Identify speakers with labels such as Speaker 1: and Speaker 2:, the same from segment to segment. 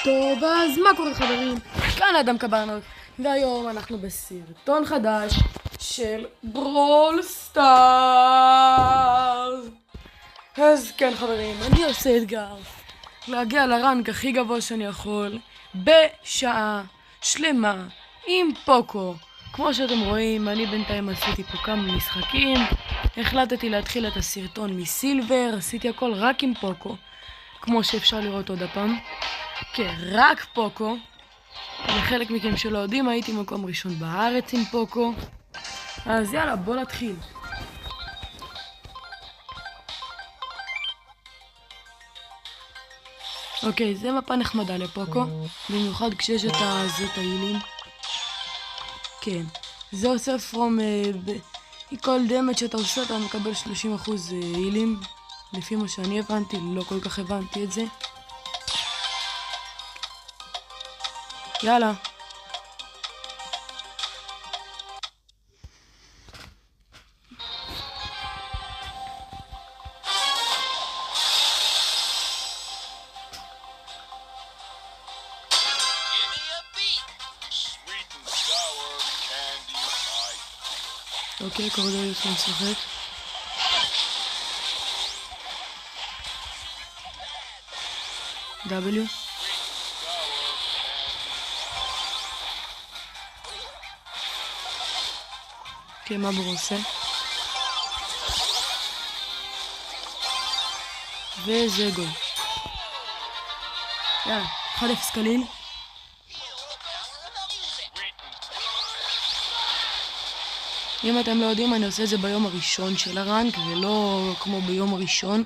Speaker 1: טוב, אז מה קורה חברים? כאן אדם קברנוק, והיום אנחנו בסרטון חדש של ברול סטארס. אז כן חברים, אני עושה אתגר להגיע לרנק הכי גבוה שאני יכול בשעה שלמה עם פוקו. כמו שאתם רואים, אני בינתיים עשיתי פה כמה משחקים, החלטתי להתחיל את הסרטון מסילבר, עשיתי הכל רק עם פוקו, כמו שאפשר לראות עוד הפעם. כן, רק פוקו. לחלק מכם שלא יודעים, הייתי מקום ראשון בארץ עם פוקו. אז יאללה, בוא נתחיל. אוקיי, זה מפה נחמדה לפוקו, במיוחד כשיש את ההילים. כן, זה עושה from כל דמג' שאתה עושה אתה מקבל 30% הילים, לפי מה שאני הבנתי, לא כל כך הבנתי את זה. יאללה. אוקיי, קורדליוס משחק. W. אוקיי, מה בור עושה? וזה גול. יאללה, 1-0 קליל. אם אתם לא יודעים, אני עושה את זה ביום הראשון של הרנק, ולא כמו ביום הראשון,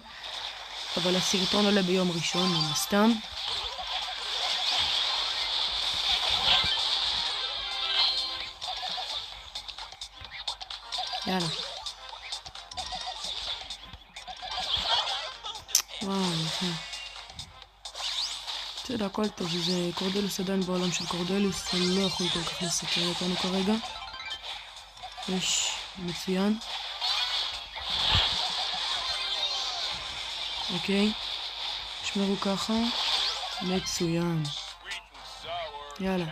Speaker 1: אבל הסרטון עולה ביום ראשון, מן הסתם. יאללה. וואו, יפה. בסדר, הכל טוב, זה קורדליוס עדיין בעולם של קורדליוס, אני לא יכול כל כך לסקר אותנו כרגע. יש, מצוין. אוקיי, שמרו ככה, מצוין. יאללה.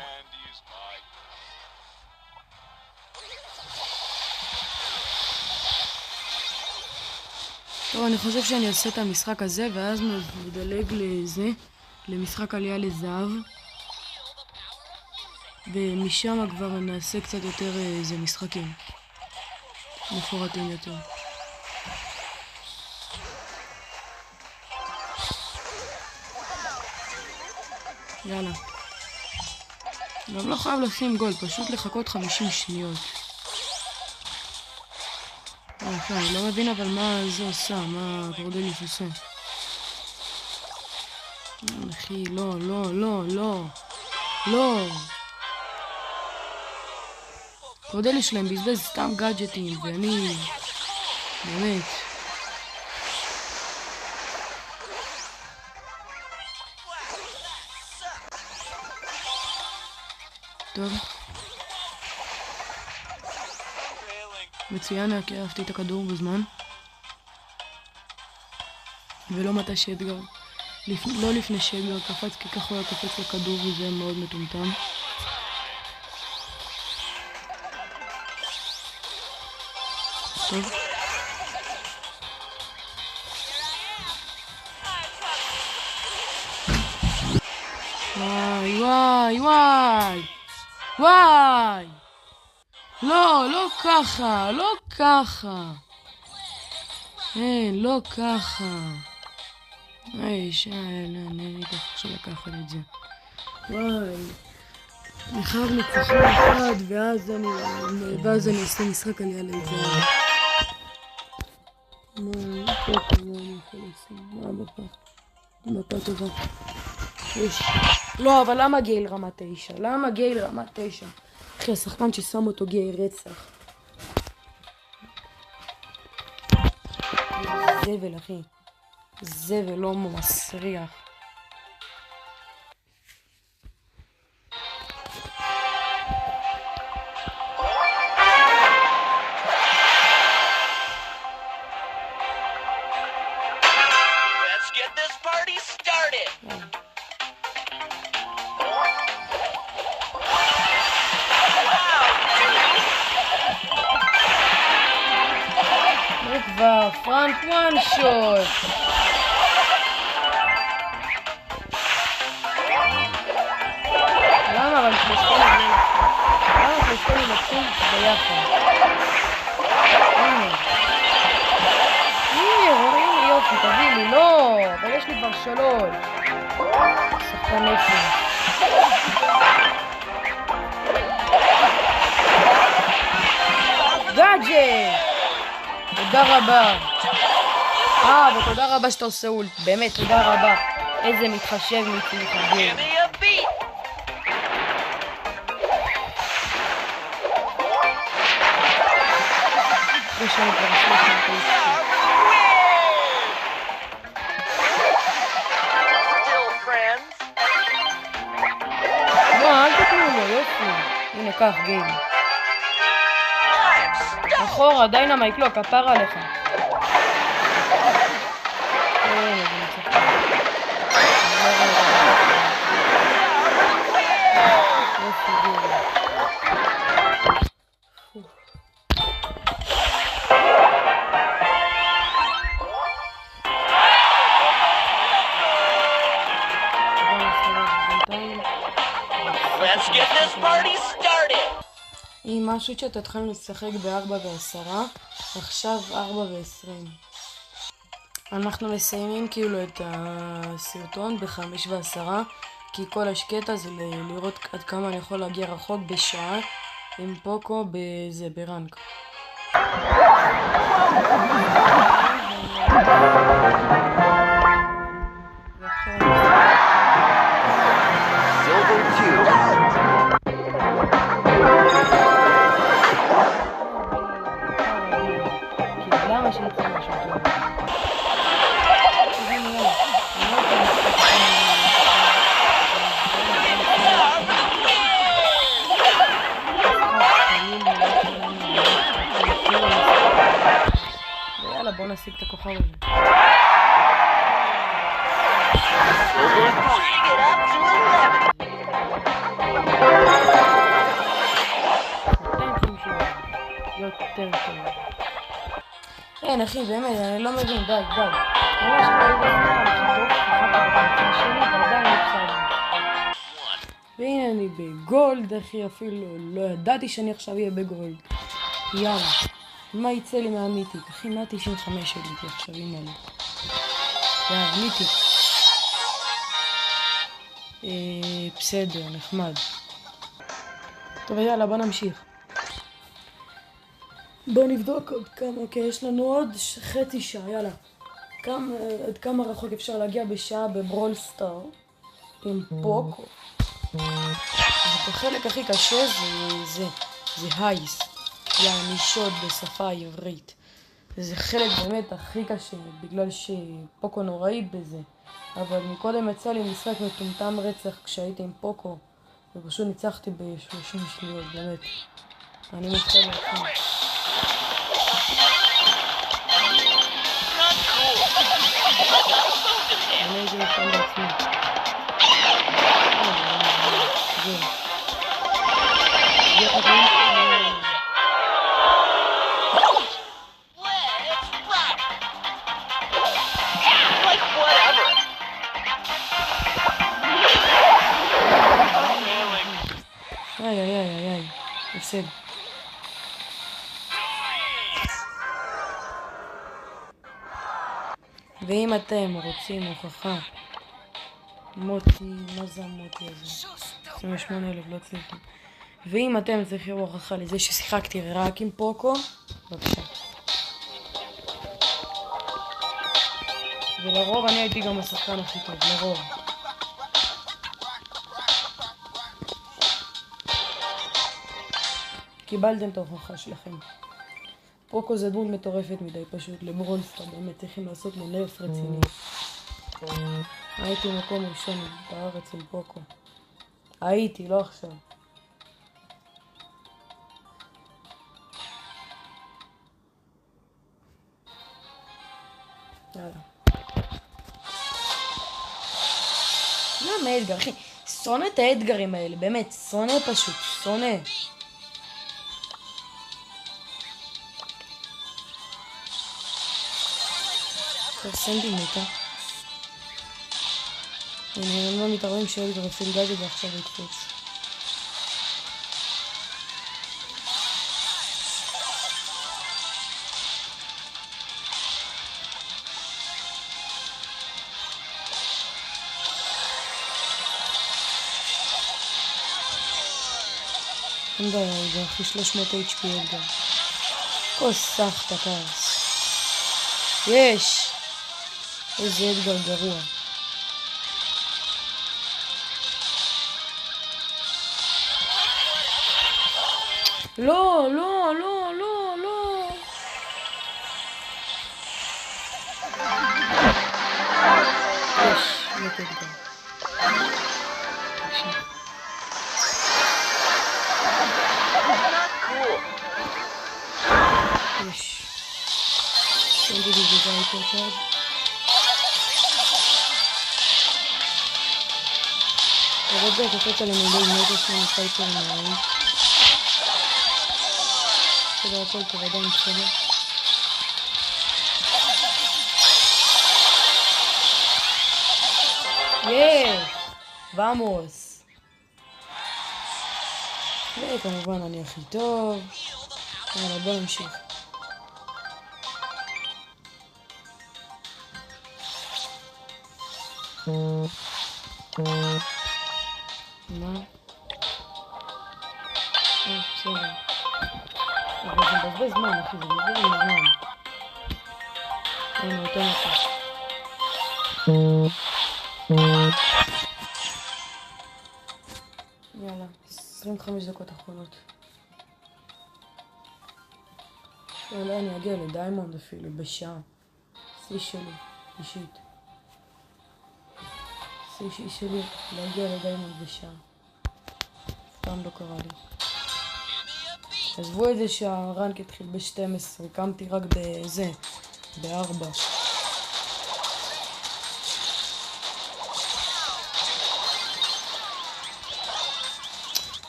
Speaker 1: טוב, אני חושב שאני אעשה את המשחק הזה ואז נדלג לזה, למשחק עלייה לזהב, ומשם כבר נעשה קצת יותר איזה משחקים מפורטים יותר. יאללה. גם לא חייב לשים גול, פשוט לחכות 50 שניות. אני לא מבין אבל מה זה עושה, מה קורדליוס עושה. אחי, לא, לא, לא, לא. לא. קורדליוס שלהם בזבז סתם גאדג'טים, ואני... באמת. טוב. מצוין, כי אהבתי את הכדור בזמן. ולא מתי שאדגר. לא לפני שאדגר קפץ, כי ככה הוא היה קפץ לכדור וזה מאוד מטומטם. טוב. וואי וואי וואי וואי, לא, לא ככה, לא ככה. אין, לא ככה. אני אקח עכשיו לקחת את זה. וואי, אני חייב ניצחון אחד ואז אני אעשה משחק עלייה לזהב. מה אני יכול לעשות? מה מפה? מפה טובה. לא, אבל למה גייל רמה 9? למה גייל רמה 9? אחי, השחקן ששם אותו גייל רצח. זבל, אחי. זבל, לא מסריח.
Speaker 2: Let's get this party started.
Speaker 1: פרנק וואן שוט. למה אבל שלושתנו לוקחים ביחד? הנה, יופי, תביא לי, לא, אבל יש לי כבר 3. שחקן נפש. גאדג'ט! תודה רבה. ותודה רבה שאתה עושה אולט, באמת, תודה רבה. איזה מתחשב מצליח הגיר. שאני כבר אשלח את היסטי. לא, אל תתנו לו, יופי. הנה, קח, גייל. אחורה, דיינמייט, לא, כפר עליך. הנה, זה מצחק. יופי, גייל.
Speaker 2: Let's get this party started.
Speaker 1: עם משהו שתתחלנו לשחק ב-4:10, עכשיו 4:20. אנחנו מסיימים כאילו את הסרטון ב-5:10, כי כל השקטע זה לראות עד כמה אני יכול להגיע רחוק בשעה עם פוקו ברנק. יאללה, בוא נשיג את הכוכב הזה. יותר טוב. אין אחי, באמת, אני לא מבין, די. ממש ראיתי שלי ועדיין הפסדתי. והנה אני בגולד, אחי, אפילו לא ידעתי שאני עכשיו אהיה בגולד. יאללה, מה יצא לי מהמיתיק? אחי, 195 שלי עכשיו, הנה לי. יאללה, מיתיק. בסדר, נחמד. טוב, יאללה, בוא נמשיך. בוא נבדוק עוד כמה, אוקיי, יש לנו עוד חצי שעה, יאללה. עד כמה רחוק אפשר להגיע בשעה בברול סטאר עם פוקו. החלק הכי קשה זה הייס, יעני שוד בשפה העברית. זה חלק באמת הכי קשה, בגלל שפוקו נוראי בזה. אבל מקודם יצא לי משחק מטומטם רצח כשהייתי עם פוקו, ופשוט ניצחתי ב-30 שניות, באמת. אני מתחיל לעצמי. אני הייתי מתחיל לעצמי. איי, הפסד. ואם אתם רוצים הוכחה, מוטי, מה זה המוטי הזה? 28,000, לא צריכים. ואם אתם צריכים הוכחה לזה ששיחקתי רק עם פוקו, בבקשה. ולרוב אני הייתי גם השחקן הכי טוב, לרוב. קיבלתם את ההוכחה שלכם. פוקו זה דמות מטורפת מדי פשוט, לברול סטאר, באמת צריכים לעשות לו נרף רציני. הייתי מקום ראשון בארץ עם פוקו. הייתי, לא עכשיו. יאללה. למה אדגר, אחי? שונא את האתגרים האלה, באמת, שונא פשוט, שונא. סנטימטר. הנה, הם לא מתערבים שאדגר הפעיל גאדג'ט ועכשיו יקפוץ. אין בעיה, אדגר, אחי 300 HP אדגר. כוסח תקרס. יש! איזה אדגר גרוע. לא, לא, לא, לא, לא. יש, מת אדגר. יש. סנדי דיגיטה איתו צעד. תרד זה הקפץ על המילי מטוס מנסייפר מהאי. בסדר, הכל טוב, עדיין בסדר. ואמוס. וכמובן אני הכי טוב. יאללה, בוא נמשיך. מה? בסדר. אבל זה מבזבז זמן, אחי, זה מבזבז לי זמן. הנה, אותו נפש. יאללה, 25 דקות אחרונות. יאללה, אני אגיע לדיימונד אפילו, בשעה. שיא שלי, אישית. שיא שלי, להגיע לדיימונד בשעה. פעם לא קרה לי. עזבו את זה שהרנק התחיל ב-12, קמתי רק בזה, ב-4.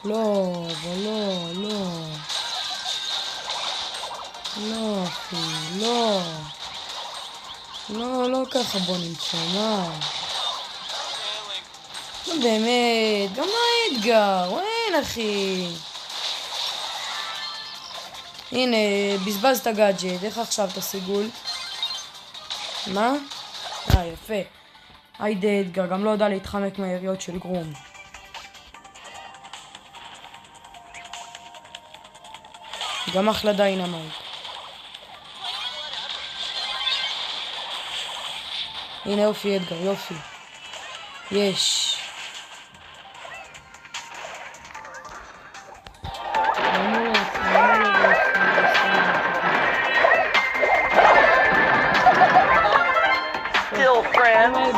Speaker 1: לא, אבל לא, לא. לא, אחי, לא. לא, לא ככה בוא נמצא, מה? לא באמת, גם מה אדגר? אין, אחי. הנה, בזבז את הגאדג'ט, איך עכשיו תשיגול? מה? יפה. היידה אדגר, גם לא יודע להתחמק מהיריות של גרום. גם אחלה דיינמייט. הנה יופי אדגר, יופי. יש.
Speaker 2: Still friends.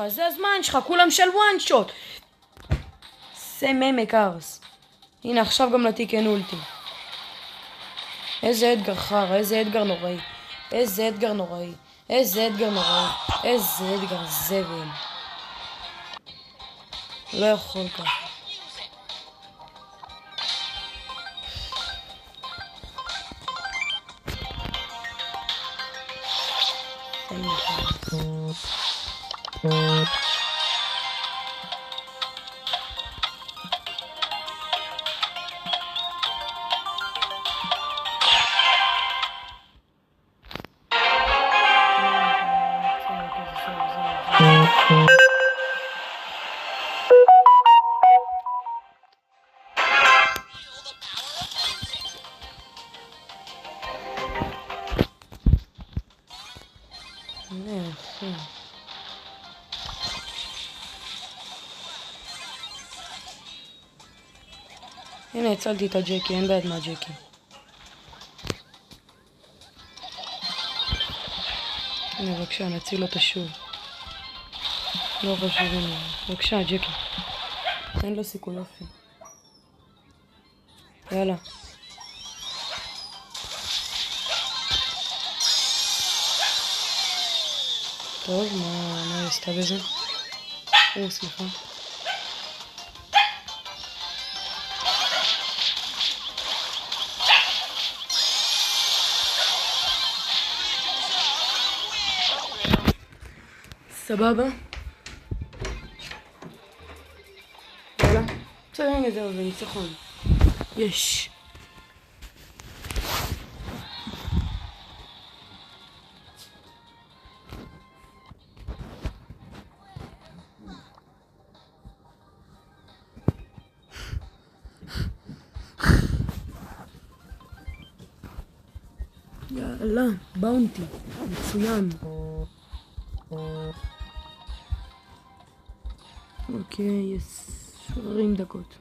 Speaker 1: זה הזמן שלך, כולם של וואן שוט. סמם אקרס. הנה עכשיו גם לתיקן אולטי. איזה אדגר חר, איזה אדגר נוראי. איזה אדגר נוראי. איזה אדגר נוראי. איזה אדגר זבל. לא יכול ככה. סמם אקרס. הנה הצלתי את הג'קי, אין בעד מה ג'קי. הנה בבקשה, נציל אותה שוב. לא חשוב, הנה. בבקשה, ג'קי. אין לו סיכוי, יופי. יאללה. טוב, מה היא עשתה בזה? סליחה. סבבה? יאללה. בסדר, הנה זהו, זה ניצחון. יש. יאללה, באונטי. מצוין. אוקיי, 20 דקות.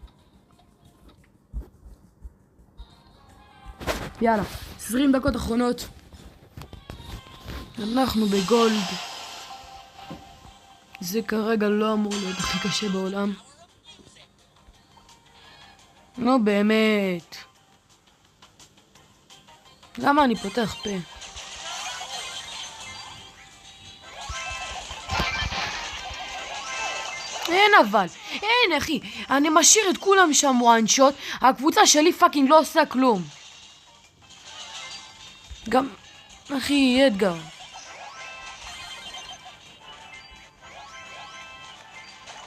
Speaker 1: יאללה, 20 דקות אחרונות. אנחנו בגולד. זה כרגע לא אמור להיות הכי קשה בעולם. נו באמת. למה אני פותח פה? אין אבל, אין אחי, אני משאיר את כולם שם וואן שוט, הקבוצה שלי פאקינג לא עושה כלום. גם, אחי, אדגר.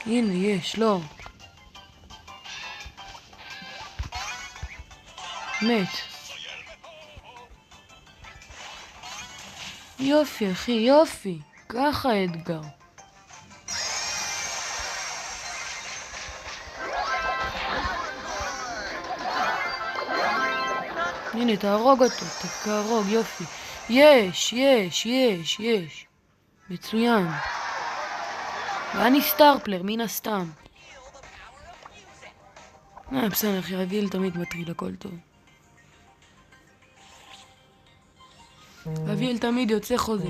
Speaker 1: הנה, יש, לא. מת. יופי, אחי, יופי. ככה אדגר. הנה, תהרוג אותו, תהרוג, יופי. יש. מצוין. ואני סטארפלר, מן הסתם. בסדר, אחי, אביאל תמיד מטריל, הכל טוב. אביאל תמיד יוצא חוזר.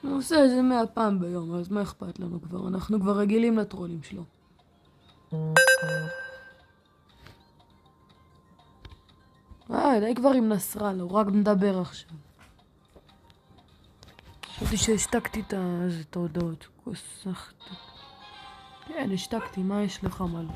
Speaker 1: הוא עושה את זה 100 פעם ביום, אז מה אכפת לנו כבר? אנחנו כבר רגילים לטרולים שלו. די כבר עם נסראללה, הוא רק מדבר עכשיו. חשבתי שהשתקתי את ההודעות. כוסחתי. כן, השתקתי, מה יש לך מה לא?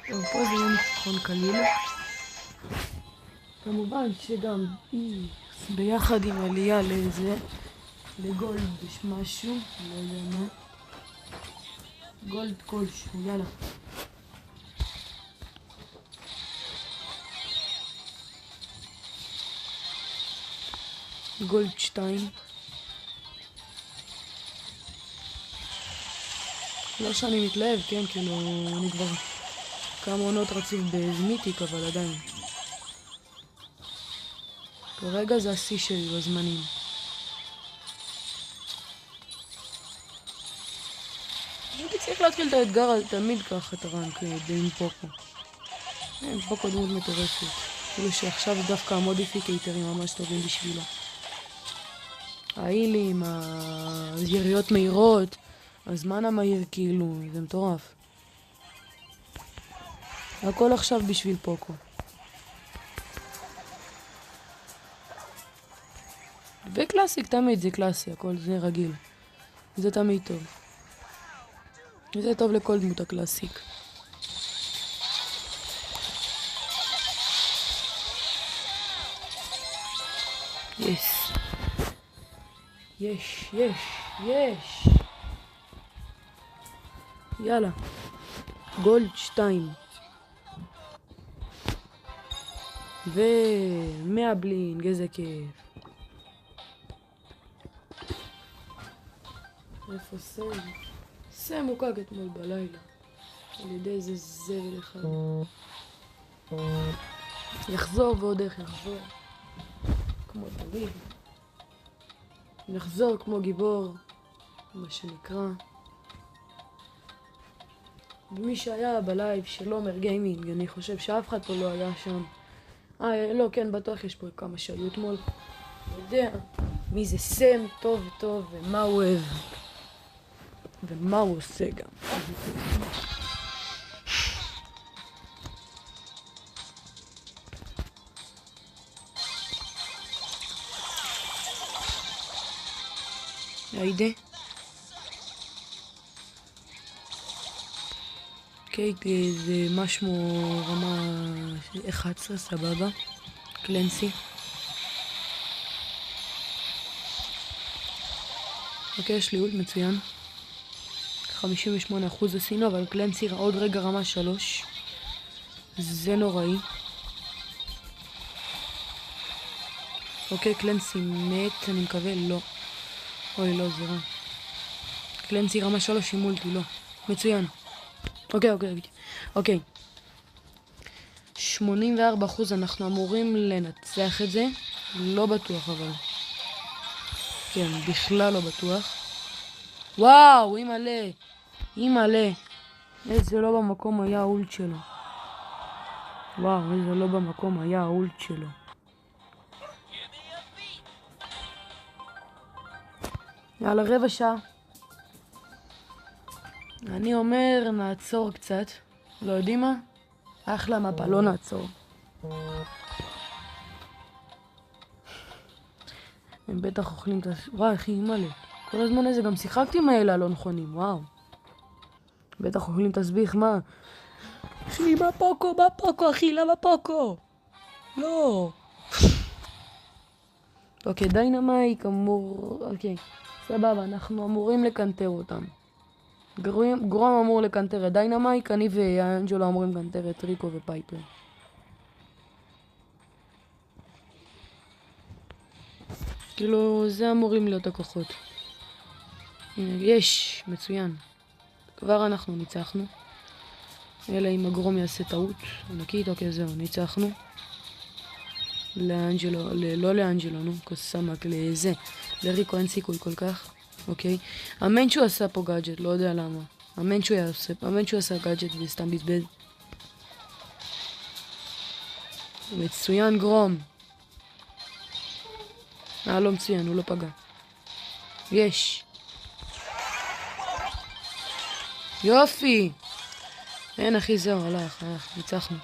Speaker 1: טוב, פה זה יום ניצחון קליל. כמובן שגם ביחד עם עלייה לגולד יש משהו, לא יודע מה. גולד כלשהו, יאללה. גולד 2. לא שאני מתלהב, כן, כאילו, אני כבר כמה עונות רציף בזמיתיק, אבל עדיין. כרגע זה השיא שלי בזמנים. הייתי צריך להתחיל את האתגר הזה תמיד ככה, את הרנק עם פוקו. פוקו דמות מטורפת. כאילו שעכשיו דווקא המודיפיקייטרים ממש טובים בשבילה. האילים, היריות מהירות, הזמן המהיר, כאילו, זה מטורף. הכל עכשיו בשביל פוקו. וקלאסיק תמיד, זה קלאסי, הכל זה רגיל. זה תמיד טוב. זה טוב לכל דמות הקלאסיק. יש. יאללה. גולד 2. ומאבלינג, איזה כיף. איפה סם? סם הוקק אתמול בלילה. על ידי איזה זבל אחד. יחזור ועוד איך יחזור. כמו תמיד. יחזור כמו גיבור. מה שנקרא. ומי שהיה בלייב של עומר גיימינג, אני חושב שאף אחד פה לא היה שם. לא, כן, בטוח יש פה כמה שהיו אתמול. אני יודע מי זה סם טוב טוב ומה הוא אוהב. ומה הוא עושה גם. היידה. אוקיי, זה משהו רמה 11, סבבה. קלנסי. אוקיי, יש לי אולט מצוין. 58% עשינו, אבל קלנסי עוד רגע רמה 3. זה נוראי. אוקיי, קלנסי מת, אני מקווה, לא. אוי, לא, זה רע. קלנסי רמה 3 עם אולטי, לא. מצוין. אוקיי. 84% אנחנו אמורים לנצח את זה. לא בטוח, אבל. כן, בכלל לא בטוח. וואו, אימא'לה. איזה לא במקום היה האולט שלו. יאללה, רבע שעה. אני אומר, נעצור קצת. לא יודעים מה? אחלה מפה, לא נעצור. הם בטח אוכלים את וואי, אחי, אימא'לה. כל הזמן הזה גם שיחקתי עם האלה הלא נכונים, וואו. בטח אוכלים תסביך, מה? אחי, בפוקו, אחי, למה פוקו? לא. אוקיי, דיינמייק אמור... אוקיי, סבבה, אנחנו אמורים לקנטר אותם. גרום אמור לקנטר את דיינמייק, אני ואנג'לו אמורים לקנטר את ריקו ופייפר. כאילו, זה אמורים להיות הכוחות. הנה, יש, מצוין. כבר אנחנו ניצחנו. אלא אם הגרום יעשה טעות ענקית, אוקיי, זהו, ניצחנו. לאנג'לו, לא לאנג'לו, נו, קוסמק, לזה. לריקו אין סיכוי כל כך, אוקיי. אמן שהוא עשה פה גאדג'ט, לא יודע למה. אמן שהוא עשה גאדג'ט וסתם בזבז. מצוין גרום. לא מצוין, הוא לא פגע. יש. יופי. אין אחי, זהו, הלך, ניצחנו.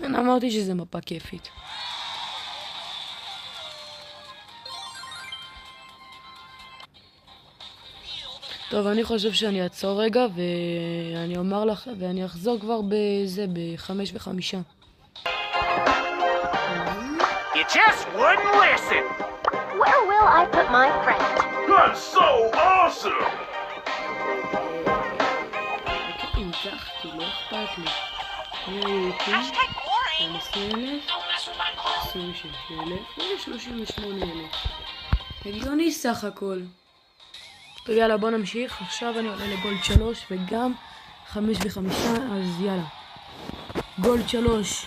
Speaker 1: אמרתי שזה מפה כיפית. טוב, אני חושב שאני אעצור רגע ואני אומר לך, ואני אחזור כבר בזה, ב5:05.
Speaker 2: You just wouldn't listen.
Speaker 3: Where will I put my friend?
Speaker 2: That's so awesome.
Speaker 1: ניצחתי, לא אכפת לי.
Speaker 2: Hashtag boring.
Speaker 1: 15,000,
Speaker 2: Don't mess with my clothes.
Speaker 1: 26,000, 38,000. הגיוני סך הכל. טוב, יאללה, בוא נמשיך. עכשיו אני עולה לגולד 3 וגם 5:05, אז יאללה. גולד 3.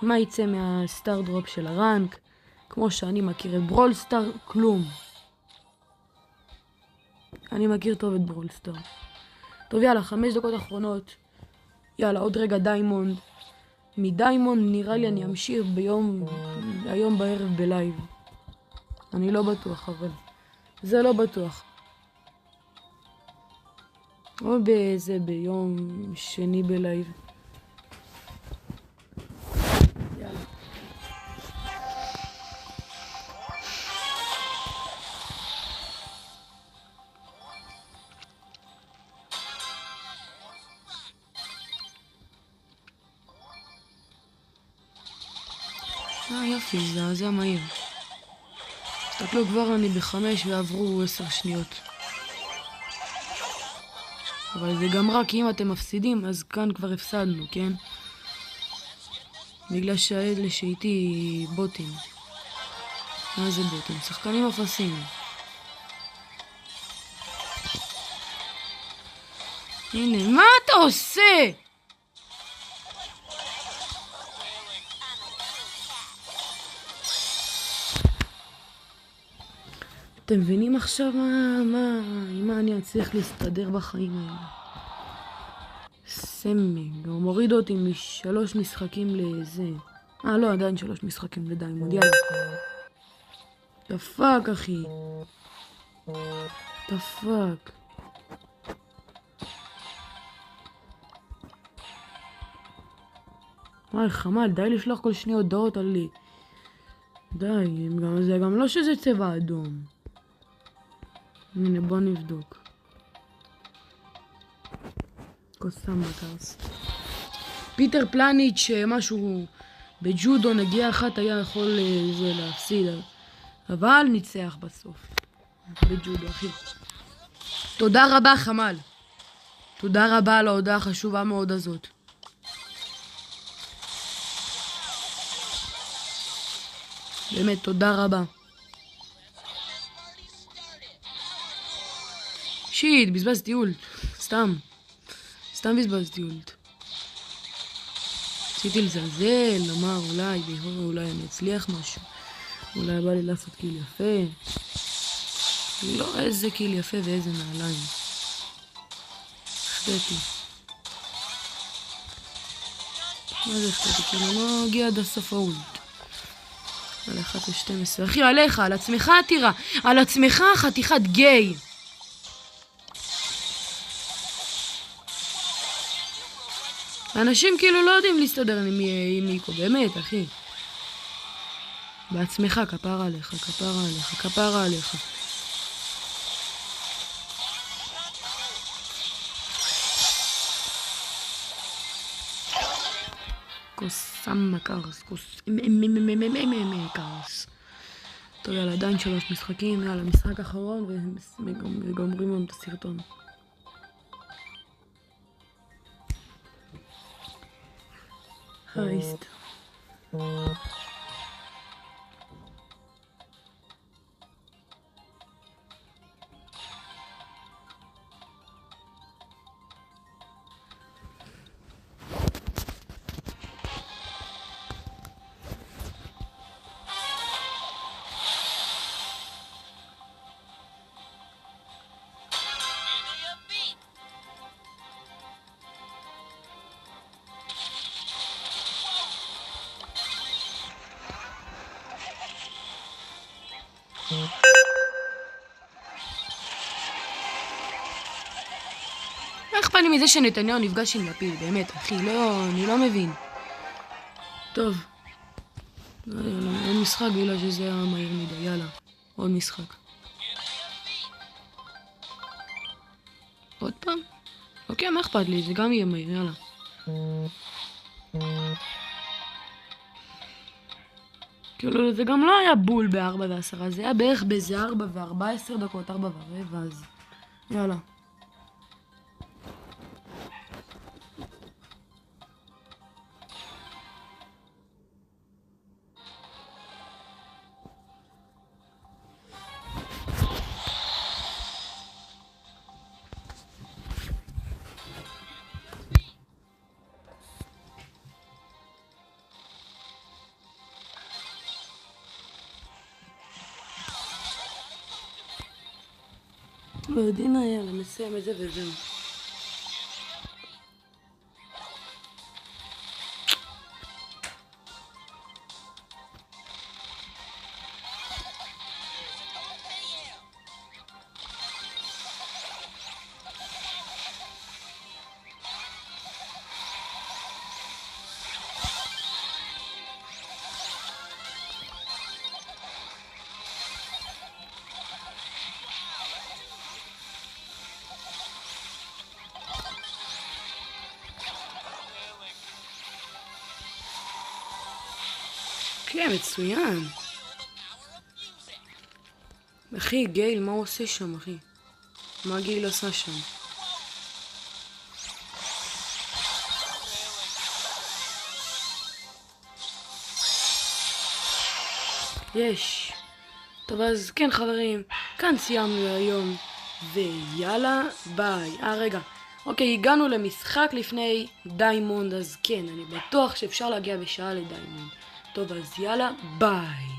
Speaker 1: מה יצא מהסטאר דרופ של הרנק? כמו שאני מכיר את ברול סטאר, כלום. אני מכיר טוב את ברול סטאר. טוב, יאללה, 5 דקות אחרונות. יאללה, עוד רגע דיימונד. מדיימונד נראה לי אני אמשיך היום בערב בלייב. אני לא בטוח, אבל זה לא בטוח. או ביום שני בלייב. יאללה. יופי, זה מהיר. תסתכלו, כבר אני ב5 ועברו 10 שניות. אבל זה גם רק אם אתם מפסידים, אז כאן כבר הפסדנו, כן? בגלל שהאלה שאיתי בוטים. מה זה בוטים? שחקנים אפסים. הנה, מה אתה עושה? אתם מבינים עכשיו עם מה אני אצליח להסתדר בחיים האלה? סמג, הוא מוריד אותי מ3 משחקים לזה. לא, עדיין 3 משחקים לדיימונד, יאללה. תפק, אחי. תפק. וואי, חמל, די לשלוח כל שני הודעות על לי. די, זה גם לא שזה צבע אדום. הנה, בוא נבדוק. קוסם בקרס. פיטר פלניץ' משהו בג'ודו נגיעה אחת היה יכול זה להפסיד, אבל ניצח בסוף. בג'ודו, אחי. תודה רבה, חמל. תודה רבה על ההודעה החשובה מאוד הזאת. באמת, תודה רבה. שיט, בזבזתי אולט. סתם בזבזתי אולט. רציתי לזלזל, לומר אולי אני אצליח משהו. אולי בא לי לעשות קיל יפה. לא, איזה קיל יפה ואיזה נעליים. החטאתי. מה זה החטאתי? כאילו לא הגיע עד הסוף האולט. על 1-12. אחי, עליך, על עצמך עתירה. על עצמך חתיכת גיי. אנשים כאילו לא יודעים להסתדר עם מיקו, באמת, אחי. בעצמך, כפרה עליך. קוסם קרס, קרס. טוב, יאללה, עדיין 3 משחקים, יאללה, משחק אחרון, וגומרים לנו את הסרטון. הייסט. מה אכפת לי מזה שנתניהו נפגש עם לפיד, באמת, אחי, אני לא מבין. טוב. עוד משחק בגלל שזה היה מהיר מדי, יאללה. עוד משחק. עוד פעם? אוקיי, מה אכפת לי? זה גם יהיה מהיר, יאללה. כאילו, זה גם לא היה בול ב4:10, זה היה בערך באיזה 4:14 דקות, 4:15, אז יאללה. לא יודעים, יאללה, נסיים את זה וזהו. כן, מצוין. אחי, גייל, מה הוא עושה שם, אחי? מה גייל עשה שם? יש. טוב, אז כן, חברים, כאן סיימנו היום. ויאללה, ביי. רגע. אוקיי, הגענו למשחק לפני דיימונד, אז כן, אני בטוח שאפשר להגיע בשעה לדיימונד. טוב, אז יאללה, ביי.